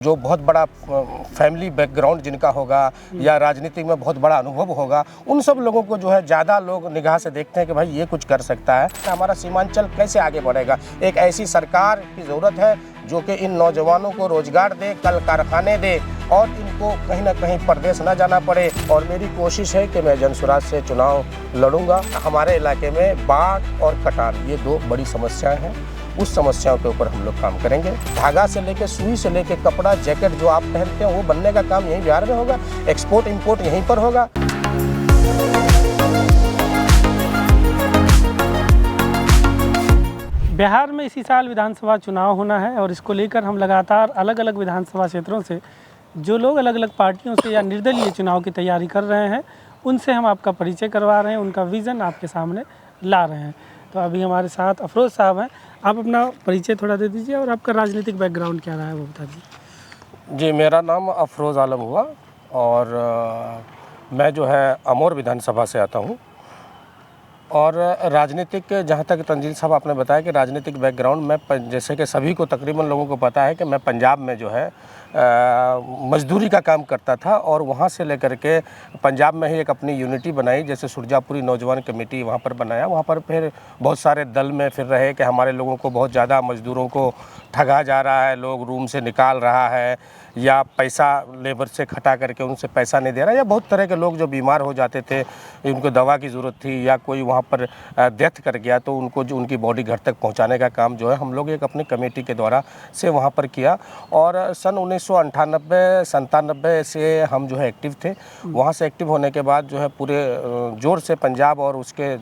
जो बहुत बड़ा फैमिली बैकग्राउंड जिनका होगा या राजनीति में बहुत बड़ा अनुभव होगा, उन सब लोगों को जो है ज़्यादा लोग निगाह से देखते हैं कि भाई ये कुछ कर सकता है। हमारा सीमांचल कैसे आगे बढ़ेगा। एक ऐसी सरकार की ज़रूरत है जो कि इन नौजवानों को रोजगार दे, कल कारखाने दे और इनको कहीं ना कहीं परदेश न जाना पड़े। और मेरी कोशिश है कि मैं जनसुराज से चुनाव लड़ूंगा। हमारे इलाके में बाढ़ और कटान ये दो बड़ी समस्याएं हैं। उस समस्याओं के ऊपर हम लोग काम करेंगे। धागा से लेके सुई से लेके कपड़ा जैकेट जो आप पहनते हैं वो बनने का काम यहीं बिहार में होगा। एक्सपोर्ट इंपोर्ट यहीं पर होगा। बिहार में इसी साल विधानसभा चुनाव होना है और इसको लेकर हम लगातार अलग अलग विधानसभा क्षेत्रों से जो लोग अलग अलग पार्टियों से या निर्दलीय चुनाव की तैयारी कर रहे हैं उनसे हम आपका परिचय करवा रहे हैं, उनका विज़न आपके सामने ला रहे हैं। तो अभी हमारे साथ अफरोज़ साहब हैं। आप अपना परिचय थोड़ा दे दीजिए और आपका राजनीतिक बैकग्राउंड क्या रहा है वो बता दीजिए। जी, मेरा नाम अफरोज़ आलम हुआ और मैं जो है अमोर विधानसभा से आता हूँ। और राजनीतिक जहाँ तक तंजील साहब आपने बताया कि राजनीतिक बैकग्राउंड में जैसे कि सभी को तकरीबन लोगों को पता है कि मैं पंजाब में जो है मजदूरी का काम करता था और वहाँ से लेकर के पंजाब में ही एक अपनी यूनिटी बनाई, जैसे सुरजापुरी नौजवान कमेटी वहाँ पर बनाया। वहाँ पर फिर बहुत सारे दल में फिर रहे कि हमारे लोगों को बहुत ज़्यादा मज़दूरों को ठगा जा रहा है, लोग रूम से निकाल रहा है या पैसा लेबर से खटा करके उनसे पैसा नहीं दे रहा, या बहुत तरह के लोग जो बीमार हो जाते थे, उनको दवा की ज़रूरत थी या कोई वहाँ पर डेथ कर गया तो उनको जो उनकी बॉडी घर तक पहुँचाने का काम जो है हम लोग एक अपनी कमेटी के द्वारा से वहाँ पर किया। और सन 1998-97 से हम जो है एक्टिव थे। वहाँ से एक्टिव होने के बाद जो है पूरे ज़ोर से पंजाब और उसके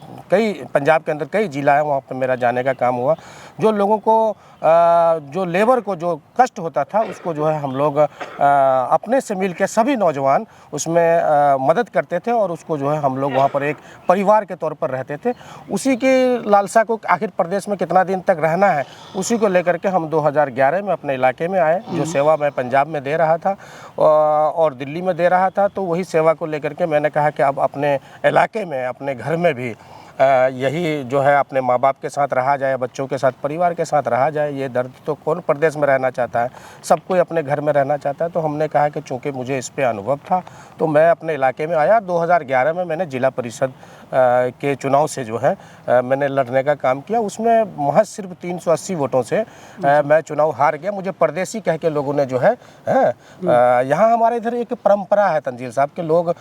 पंजाब के अंदर कई ज़िला है, वहाँ पर मेरा जाने का काम हुआ। जो लोगों को जो लेबर को जो कष्ट होता था उसको जो है हम लोग अपने से मिल के सभी नौजवान उसमें मदद करते थे और उसको जो है हम लोग वहाँ पर एक परिवार के तौर पर रहते थे। उसी की लालसा को आखिर प्रदेश में कितना दिन तक रहना है, उसी को लेकर के हम 2011 में अपने इलाके में आए। जो सेवा मैं पंजाब में दे रहा था और दिल्ली में दे रहा था, तो वही सेवा को लेकर के मैंने कहा कि अब अपने इलाके में, अपने घर में भी यही जो है अपने माँ बाप के साथ रहा जाए, बच्चों के साथ, परिवार के साथ रहा जाए। ये दर्द तो कौन प्रदेश में रहना चाहता है, सब कोई अपने घर में रहना चाहता है। तो हमने कहा कि चूँकि मुझे इस पे अनुभव था तो मैं अपने इलाके में आया। 2011 में मैंने जिला परिषद के चुनाव से जो है मैंने लड़ने का काम किया। उसमें महज सिर्फ 380 वोटों से मैं चुनाव हार गया। मुझे परदेसी कह के लोगों ने जो है यहाँ हमारे इधर एक परंपरा है तंजील साहब के लोग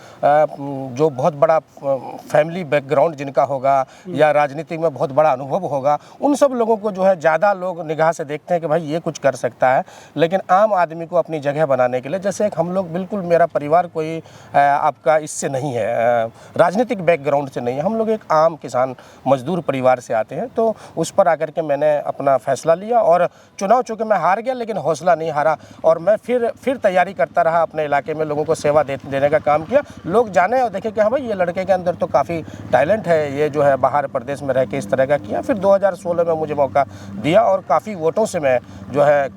जो बहुत बड़ा फैमिली बैकग्राउंड जिनका होगा या राजनीति में बहुत बड़ा अनुभव होगा, उन सब लोगों को जो है ज़्यादा लोग निगाह से देखते हैं कि भाई ये कुछ कर सकता है। लेकिन आम आदमी को अपनी जगह बनाने के लिए, जैसे एक हम लोग, बिल्कुल मेरा परिवार कोई आपका इससे नहीं है, राजनीतिक बैकग्राउंड से नहीं है, हम लोग एक आम किसान मजदूर परिवार से आते हैं। तो उस पर आकर के मैंने अपना फैसला लिया और चुनाव चूँकि मैं हार गया लेकिन हौसला नहीं हारा और मैं फिर तैयारी करता रहा। अपने इलाके में लोगों को सेवा देने का काम किया। लोग जाने और देखे कि हाँ भाई ये लड़के के अंदर तो काफ़ी टैलेंट है, ये जो है बाहर प्रदेश में रह के इस तरह का किया। फिर 2016 में मुझे मौका दिया और काफ़ी वोटों से मैं जो है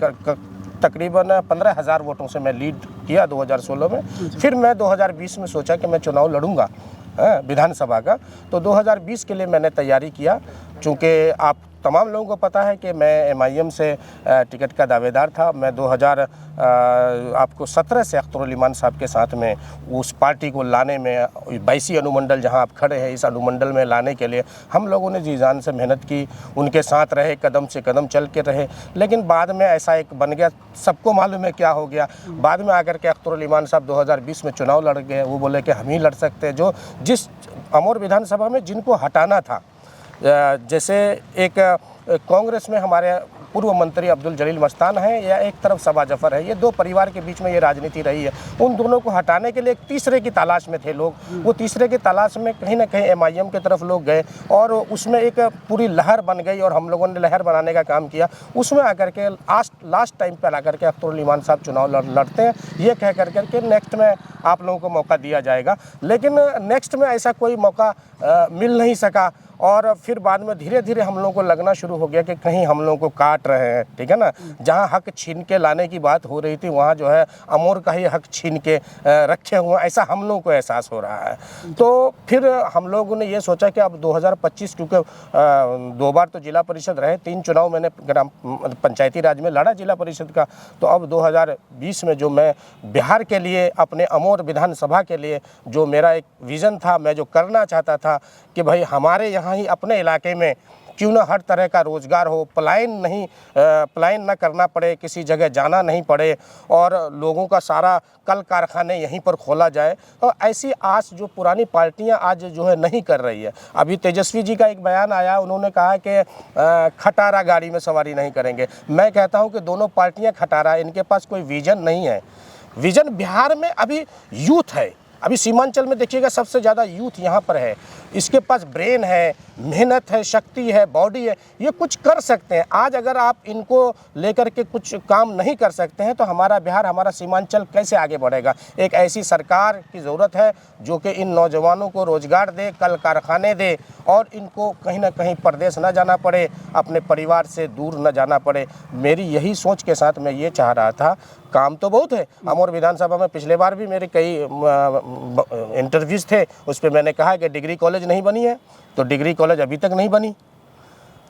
तकरीबन 15,000 वोटों से मैं लीड किया 2016 में। फिर मैं 2020 में सोचा कि मैं चुनाव लड़ूंगा विधानसभा का। तो 2020 के लिए मैंने तैयारी किया। चूँकि आप तमाम लोगों को पता है कि मैं MIM से टिकट का दावेदार था। मैं 2017 से अख्तरुल ईमान साहब के साथ में उस पार्टी को लाने में 22 अनुमंडल जहां आप खड़े हैं, इस अनुमंडल में लाने के लिए हम लोगों ने जी जान से मेहनत की, उनके साथ रहे, कदम से कदम चल के रहे। लेकिन बाद में ऐसा एक बन गया, सबको मालूम है क्या हो गया। बाद में आकर के अख्तरुल ईमान साहब 2020 में चुनाव लड़ गए। वो बोले कि हम ही लड़ सकते हैं। जो जिस अमोर विधानसभा में जिनको हटाना था, जैसे एक कांग्रेस में हमारे पूर्व मंत्री अब्दुल जलील मस्तान है या एक तरफ सबा जफर है, ये दो परिवार के बीच में ये राजनीति रही है। उन दोनों को हटाने के लिए एक तीसरे की तलाश में थे लोग। वो तीसरे की तलाश में कहीं ना कहीं MIM की तरफ लोग गए और उसमें एक पूरी लहर बन गई और हम लोगों ने लहर बनाने का काम किया। उसमें आकर के लास्ट टाइम पर आकर के अख्तरुल ईमान साहब चुनाव लड़ते हैं, ये कह कर के नेक्स्ट में आप लोगों को मौका दिया जाएगा। लेकिन नेक्स्ट में ऐसा कोई मौका मिल नहीं सका और फिर बाद में धीरे धीरे हम लोगों को लगना शुरू हो गया कि कहीं हम लोगों को काट रहे हैं, ठीक है ना। जहां हक छीन के लाने की बात हो रही थी वहां जो है अमोर का ही हक छीन के रखे हुए, ऐसा हम लोगों को एहसास हो रहा है। तो फिर हम लोगों ने ये सोचा कि अब 2025, क्योंकि 2 बार तो जिला परिषद रहे, 3 चुनाव मैंने ग्राम पंचायती राज में लड़ा जिला परिषद का, तो अब 2020 में जो मैं बिहार के लिए अपने अमोर विधानसभा के लिए जो मेरा एक विज़न था, मैं जो करना चाहता था कि भाई हमारे यहाँ ही अपने इलाके में क्यों ना हर तरह का रोज़गार हो, पलायन ना करना पड़े, किसी जगह जाना नहीं पड़े और लोगों का सारा कल कारखाने यहीं पर खोला जाए। और ऐसी आस जो पुरानी पार्टियां आज जो है नहीं कर रही है। अभी तेजस्वी जी का एक बयान आया, उन्होंने कहा कि खटारा गाड़ी में सवारी नहीं करेंगे। मैं कहता हूं कि दोनों पार्टियां खटारा, इनके पास कोई विजन नहीं है। विजन बिहार में अभी यूथ है, अभी सीमांचल में देखिएगा सबसे ज़्यादा यूथ यहाँ पर है, इसके पास ब्रेन है, मेहनत है, शक्ति है, बॉडी है, ये कुछ कर सकते हैं। आज अगर आप इनको लेकर के कुछ काम नहीं कर सकते हैं तो हमारा बिहार, हमारा सीमांचल कैसे आगे बढ़ेगा। एक ऐसी सरकार की ज़रूरत है जो कि इन नौजवानों को रोज़गार दे, कल कारखाने दे और इनको कहीं ना कहीं परदेश न जाना पड़े, अपने परिवार से दूर न जाना पड़े। मेरी यही सोच के साथ मैं ये चाह रहा था। काम तो बहुत है। अमोर विधानसभा में पिछले बार भी मेरे कई इंटरव्यूज़ थे, उस पर मैंने कहा कि डिग्री कॉलेज नहीं बनी है, तो डिग्री कॉलेज अभी तक नहीं बनी।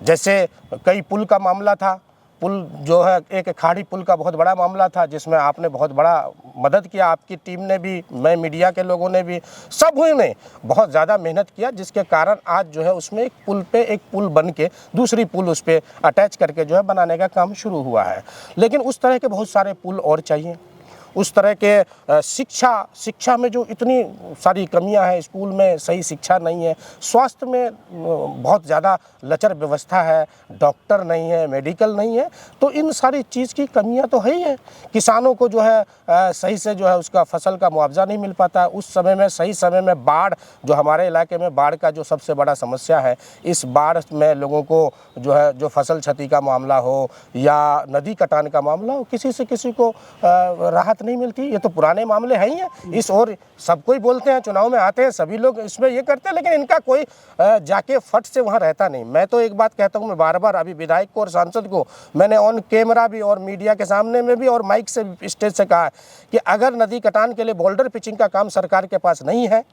जैसे कई पुल का मामला था, पुल जो है एक खाड़ी पुल का बहुत बड़ा मामला था जिसमें आपने बहुत बड़ा मदद किया, आपकी टीम ने भी, मैं मीडिया के लोगों ने भी, सब ने बहुत ज़्यादा मेहनत किया, जिसके कारण आज जो है उसमें एक पुल पे एक पुल बन के दूसरी पुल उस पर अटैच करके जो है बनाने का काम शुरू हुआ है। लेकिन उस तरह के बहुत सारे पुल और चाहिए। उस तरह के शिक्षा में जो इतनी सारी कमियां हैं, स्कूल में सही शिक्षा नहीं है, स्वास्थ्य में बहुत ज़्यादा लचर व्यवस्था है, डॉक्टर नहीं है, मेडिकल नहीं है, तो इन सारी चीज़ की कमियां तो है ही है। किसानों को जो है सही से जो है उसका फसल का मुआवजा नहीं मिल पाता। उस समय में सही समय में बाढ़, जो हमारे इलाके में बाढ़ का जो सबसे बड़ा समस्या है, इस बाढ़ में लोगों को जो है जो फसल क्षति का मामला हो या नदी कटान का मामला हो, किसी से किसी को राहत नहीं मिलती। ये तो पुराने मामले हैं ही हैं। इस और सब कोई बोलते हैं, चुनाव में आते हैं सभी लोग इसमें ये करते हैं, लेकिन इनका कोई जाके फट से वहाँ रहता नहीं। मैं तो एक बात कहता हूँ, मैं बार बार अभी विधायक को और सांसद को मैंने ऑन कैमरा भी और मीडिया के सामने में भी और माइक से स्टेज से कहा कि अगर नदी कटान के लिए बोल्डर पिचिंग का काम सरकार के पास नहीं है,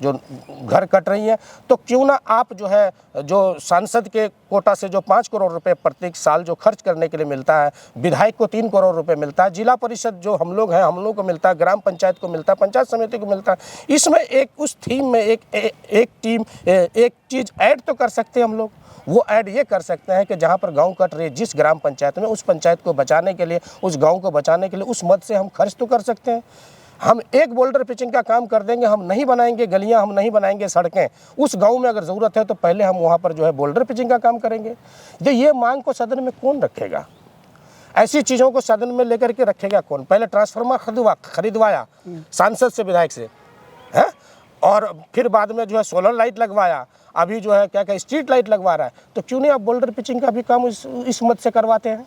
जो घर कट रही है, तो क्यों ना आप जो है जो सांसद के कोटा से जो 5 करोड़ रुपए प्रत्येक साल जो खर्च करने के लिए मिलता है, विधायक को 3 करोड़ रुपए मिलता है, जिला परिषद जो हम लोग हैं हम लोग को मिलता है, ग्राम पंचायत को मिलता है, पंचायत समिति को मिलता है, इसमें एक उस थीम में एक चीज़ ऐड तो कर सकते हैं हम लोग। वो ऐड ये कर सकते हैं कि जहाँ पर गांव कट रही है जिस ग्राम पंचायत में, उस पंचायत को बचाने के लिए, उस गांव को बचाने के लिए उस मद से हम खर्च तो कर सकते हैं। हम एक बोल्डर पिचिंग का काम कर देंगे, हम नहीं बनाएंगे गलियां, हम नहीं बनाएंगे सड़कें, उस गांव में अगर ज़रूरत है तो पहले हम वहां पर जो है बोल्डर पिचिंग का काम करेंगे। ये मांग को सदन में कौन रखेगा? ऐसी चीज़ों को सदन में लेकर के रखेगा कौन? पहले ट्रांसफार्मर खरीदवाया सांसद से, विधायक से, है, और फिर बाद में जो है सोलर लाइट लगवाया, अभी जो है क्या स्ट्रीट लाइट लगवा रहा है। तो क्यों नहीं आप बोल्डर पिचिंग का भी काम इस मद से करवाते हैं?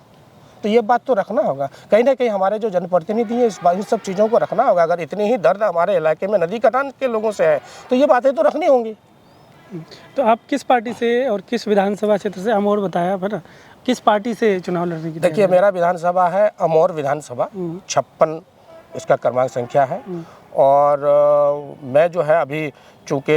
तो ये बात तो रखना होगा, कहीं ना कहीं हमारे जो जनप्रतिनिधि हैं इन सब चीज़ों को रखना होगा। अगर इतनी ही दर्द हमारे इलाके में नदी कटान के लोगों से है तो ये बातें तो रखनी होंगी। तो आप किस पार्टी से और किस विधानसभा क्षेत्र से, अमोर बताया है ना, किस पार्टी से चुनाव लड़ने की? देखिए, मेरा विधानसभा है अमोर विधानसभा, 56 इसका क्रमांक संख्या है। और मैं जो है अभी चूँकि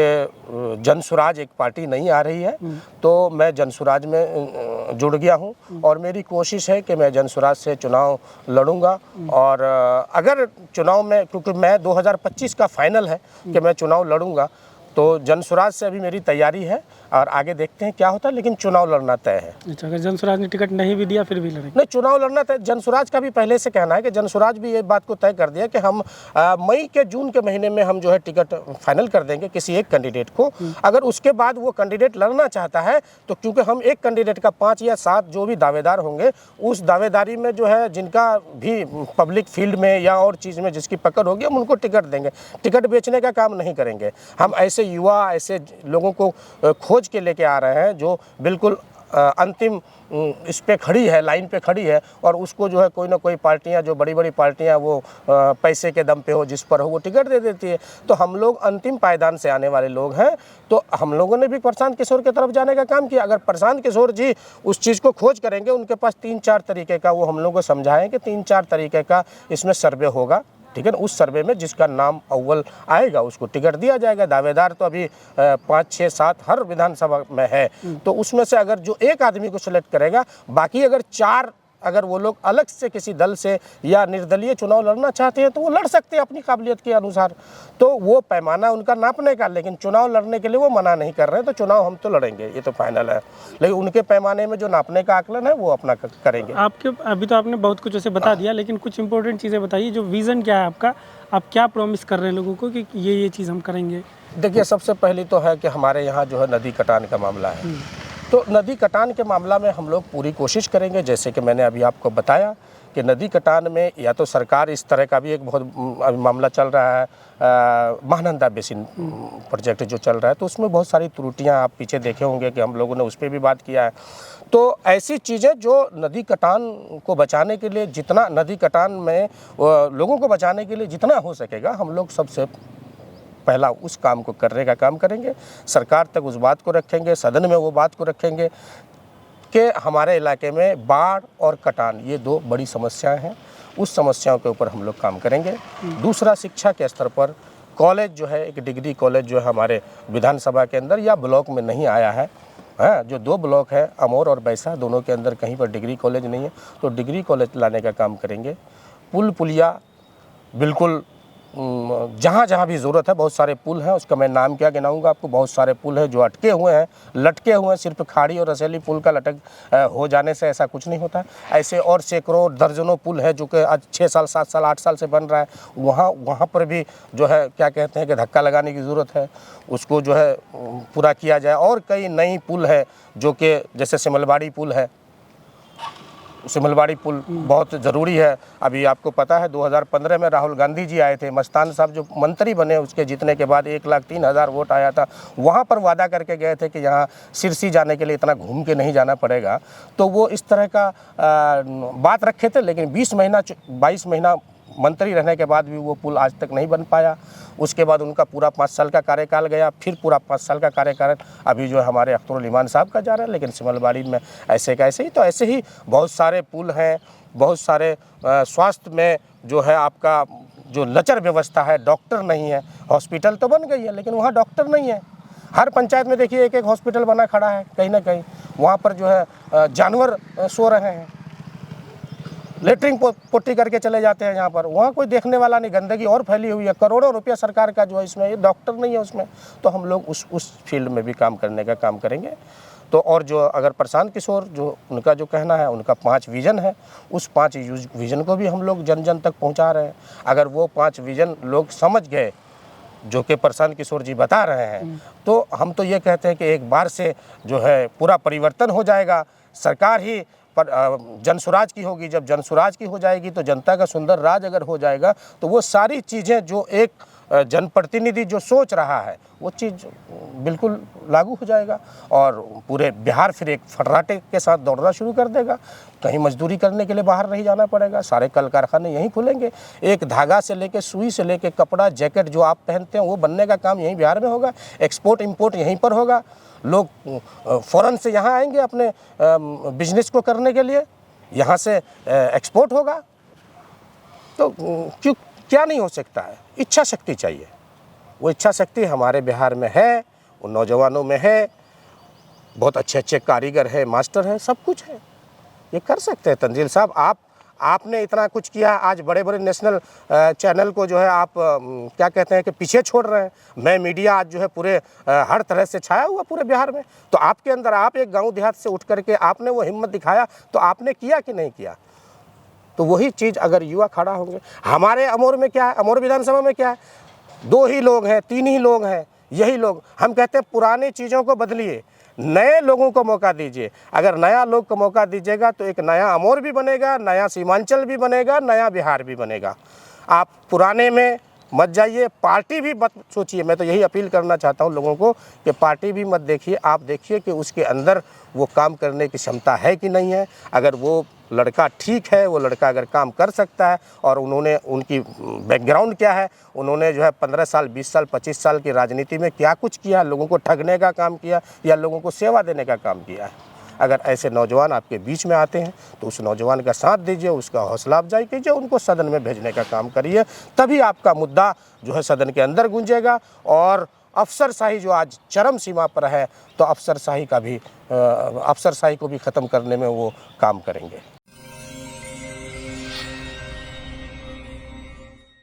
जनसुराज एक पार्टी नहीं आ रही है तो मैं जनसुराज में जुड़ गया हूँ और मेरी कोशिश है कि मैं जनसुराज से चुनाव लड़ूंगा। और अगर चुनाव में, क्योंकि मैं 2025 का फाइनल है कि मैं चुनाव लड़ूंगा, तो जनसुराज से अभी मेरी तैयारी है और आगे देखते हैं क्या होता है, लेकिन चुनाव लड़ना तय है। अच्छा, अगर जनसुराज ने टिकट नहीं भी दिया फिर भी लड़ेंगे? नहीं, चुनाव लड़ना तय। जनसुराज का भी पहले से कहना है कि जनसुराज भी ये बात को तय कर दिया कि हम मई के जून के महीने में हम जो है टिकट फाइनल कर देंगे किसी एक कैंडिडेट को। अगर उसके बाद वो कैंडिडेट लड़ना चाहता है तो क्योंकि हम एक कैंडिडेट का 5 या 7 जो भी दावेदार होंगे, उस दावेदारी में जो है जिनका भी पब्लिक फील्ड में या और चीज़ में जिसकी पकड़ होगी हम उनको टिकट देंगे। टिकट बेचने का काम नहीं करेंगे हम। ऐसे युवा, ऐसे लोगों को खोज के लेके आ रहे हैं जो बिल्कुल अंतिम इस पे खड़ी है, लाइन पे खड़ी है, और उसको जो है कोई ना कोई पार्टियां, जो बड़ी बड़ी पार्टियां, वो पैसे के दम पे हो, जिस पर हो, वो टिकट दे देती है। तो हम लोग अंतिम पायदान से आने वाले लोग हैं, तो हम लोगों ने भी प्रशांत किशोर की तरफ जाने का काम किया। अगर प्रशांत किशोर जी उस चीज़ को खोज करेंगे, उनके पास 3-4 तरीके का, वो हम लोग को समझाएं कि 3-4 तरीके का इसमें सर्वे होगा, ठीक है ना। उस सर्वे में जिसका नाम अव्वल आएगा उसको टिकट दिया जाएगा। दावेदार तो अभी 5, 6, 7 हर विधानसभा में है, तो उसमें से अगर जो एक आदमी को सिलेक्ट करेगा, बाकी अगर 4 अगर वो लोग अलग से किसी दल से या निर्दलीय चुनाव लड़ना चाहते हैं तो वो लड़ सकते हैं अपनी काबिलियत के अनुसार। तो वो पैमाना उनका नापने का, लेकिन चुनाव लड़ने के लिए वो मना नहीं कर रहे हैं। तो चुनाव हम तो लड़ेंगे, ये तो फाइनल है, लेकिन उनके पैमाने में जो नापने का आकलन है वो अपना करेंगे। आपके अभी तो आपने बहुत कुछ ऐसे बता दिया, लेकिन कुछ इंपॉर्टेंट चीज़ें बताइए। जो विज़न क्या है आपका, आप क्या प्रॉमिस कर रहे हैं लोगों को कि ये चीज़ हम करेंगे? देखिए, सबसे पहली तो है कि हमारे यहाँ जो है नदी कटान का मामला है। तो नदी कटान के मामला में हम लोग पूरी कोशिश करेंगे, जैसे कि मैंने अभी आपको बताया कि नदी कटान में या तो सरकार, इस तरह का भी एक बहुत मामला चल रहा है, महानंदा बेसिन प्रोजेक्ट जो चल रहा है, तो उसमें बहुत सारी त्रुटियां आप पीछे देखे होंगे कि हम लोगों ने उस पर भी बात किया है। तो ऐसी चीज़ें जो नदी कटान को बचाने के लिए, जितना नदी कटान में लोगों को बचाने के लिए जितना हो सकेगा, हम लोग सबसे पहला उस काम को करने का काम करेंगे। सरकार तक उस बात को रखेंगे, सदन में वो बात को रखेंगे कि हमारे इलाके में बाढ़ और कटान, ये 2 बड़ी समस्याएं हैं। उस समस्याओं के ऊपर हम लोग काम करेंगे। दूसरा, शिक्षा के स्तर पर कॉलेज जो है, एक डिग्री कॉलेज जो है हमारे विधानसभा के अंदर या ब्लॉक में नहीं आया है। जो 2 ब्लॉक है, अमौर और बैसा, दोनों के अंदर कहीं पर डिग्री कॉलेज नहीं है, तो डिग्री कॉलेज लाने का काम करेंगे। पुल पुलिया बिल्कुल जहाँ जहाँ भी ज़रूरत है, बहुत सारे पुल हैं, उसका मैं नाम क्या गिनाऊंगा आपको। बहुत सारे पुल हैं जो अटके हुए हैं, लटके हुए हैं। सिर्फ खाड़ी और रसेली पुल का लटक हो जाने से ऐसा कुछ नहीं होता। ऐसे और सैकड़ों दर्जनों पुल है जो कि आज 6 साल, 7 साल, 8 साल से बन रहा है। वहाँ पर भी जो है क्या कहते हैं कि धक्का लगाने की ज़रूरत है, उसको जो है पूरा किया जाए। और कई नई पुल है जो कि जैसे सिमलवाड़ी पुल है, सिमलवाड़ी पुल बहुत ज़रूरी है। अभी आपको पता है 2015 में राहुल गांधी जी आए थे, मस्तान साहब जो मंत्री बने, उसके जीतने के बाद 1,03,000 वोट आया था। वहाँ पर वादा करके गए थे कि यहाँ सिरसी जाने के लिए इतना घूम के नहीं जाना पड़ेगा। तो वो इस तरह का बात रखे थे, लेकिन 22 महीना मंत्री रहने के बाद भी वो पुल आज तक नहीं बन पाया। उसके बाद उनका पूरा 5 साल का कार्यकाल गया, फिर पूरा 5 साल का कार्यकाल अभी जो है हमारे अख्तरुल ईमान साहब का जा रहा है। लेकिन सिमलवाड़ी में ऐसे का ऐसे ही, तो ऐसे ही बहुत सारे पुल हैं, बहुत सारे स्वास्थ्य में जो है आपका जो लचर व्यवस्था है, डॉक्टर नहीं है। हॉस्पिटल तो बन गई है लेकिन वहाँ डॉक्टर नहीं है। हर पंचायत में देखिए एक हॉस्पिटल बना खड़ा है, कहीं ना कहीं वहाँ पर जो है जानवर सो रहे हैं, लेटरिन पोटी करके चले जाते हैं यहाँ पर। वहाँ कोई देखने वाला नहीं, गंदगी और फैली हुई है। करोड़ों रुपया सरकार का जो है इसमें, ये डॉक्टर नहीं है उसमें। तो हम लोग उस फील्ड में भी काम करने का काम करेंगे। तो और जो अगर प्रशांत किशोर जो उनका जो कहना है, उनका 5 विज़न है, उस 5 विज़न को भी हम लोग जन जन तक पहुँचा रहे हैं। अगर वो 5 विज़न लोग समझ गए जो कि प्रशांत किशोर जी बता रहे हैं, तो हम तो ये कहते हैं कि एक बार से जो है पूरा परिवर्तन हो जाएगा। सरकार ही पर जनसुराज की होगी। जब जनसुराज की हो जाएगी तो जनता का सुंदर राज अगर हो जाएगा, तो वो सारी चीज़ें जो एक जनप्रतिनिधि जो सोच रहा है वो चीज़ बिल्कुल लागू हो जाएगा और पूरे बिहार फिर एक फर्राटे के साथ दौड़ना शुरू कर देगा। कहीं मजदूरी करने के लिए बाहर नहीं जाना पड़ेगा, सारे कल कारखाने यहीं खुलेंगे। एक धागा से लेके, सुई से लेके, कपड़ा, जैकेट जो आप पहनते हैं वो बनने का काम यहीं बिहार में होगा। एक्सपोर्ट इम्पोर्ट यहीं पर होगा। लोग फ़ौरन से यहाँ आएंगे अपने बिजनेस को करने के लिए, यहाँ से एक्सपोर्ट होगा। तो क्या नहीं हो सकता है? इच्छा शक्ति चाहिए। वो इच्छा शक्ति हमारे बिहार में है, वो नौजवानों में है। बहुत अच्छे अच्छे कारीगर है, मास्टर है, सब कुछ है, ये कर सकते हैं। तंजील साहब, आपने इतना कुछ किया, आज बड़े बड़े नेशनल चैनल को जो है आप क्या कहते हैं कि पीछे छोड़ रहे हैं। मैं मीडिया आज जो है पूरे हर तरह से छाया हुआ पूरे बिहार में। तो आपके अंदर, आप एक गांव देहात से उठ करके आपने वो हिम्मत दिखाया, तो आपने किया कि नहीं किया? तो वही चीज़ अगर युवा खड़ा होंगे। हमारे अमौर में क्या है, अमौर विधानसभा में क्या है, 2 ही लोग हैं, 3 ही लोग हैं, यही लोग। हम कहते हैं पुरानी चीज़ों को बदलिए, नए लोगों को मौका दीजिए। अगर नया लोग को मौका दीजिएगा तो एक नया अमौर भी बनेगा, नया सीमांचल भी बनेगा, नया बिहार भी बनेगा। आप पुराने में मत जाइए, पार्टी भी मत सोचिए। मैं तो यही अपील करना चाहता हूँ लोगों को कि पार्टी भी मत देखिए, आप देखिए कि उसके अंदर वो काम करने की क्षमता है कि नहीं है। अगर वो लड़का ठीक है, वो लड़का अगर काम कर सकता है और उन्होंने उनकी बैकग्राउंड क्या है, उन्होंने जो है 15 साल 20 साल 25 साल की राजनीति में क्या कुछ किया, लोगों को ठगने का काम किया या लोगों को सेवा देने का काम किया है। अगर ऐसे नौजवान आपके बीच में आते हैं तो उस नौजवान का साथ दीजिए, उसका हौसला अफजाई कीजिए, उनको सदन में भेजने का काम करिए, तभी आपका मुद्दा जो है सदन के अंदर गूंजेगा। और अफसरशाही जो आज चरम सीमा पर है, तो अफसरशाही को भी ख़त्म करने में वो काम करेंगे।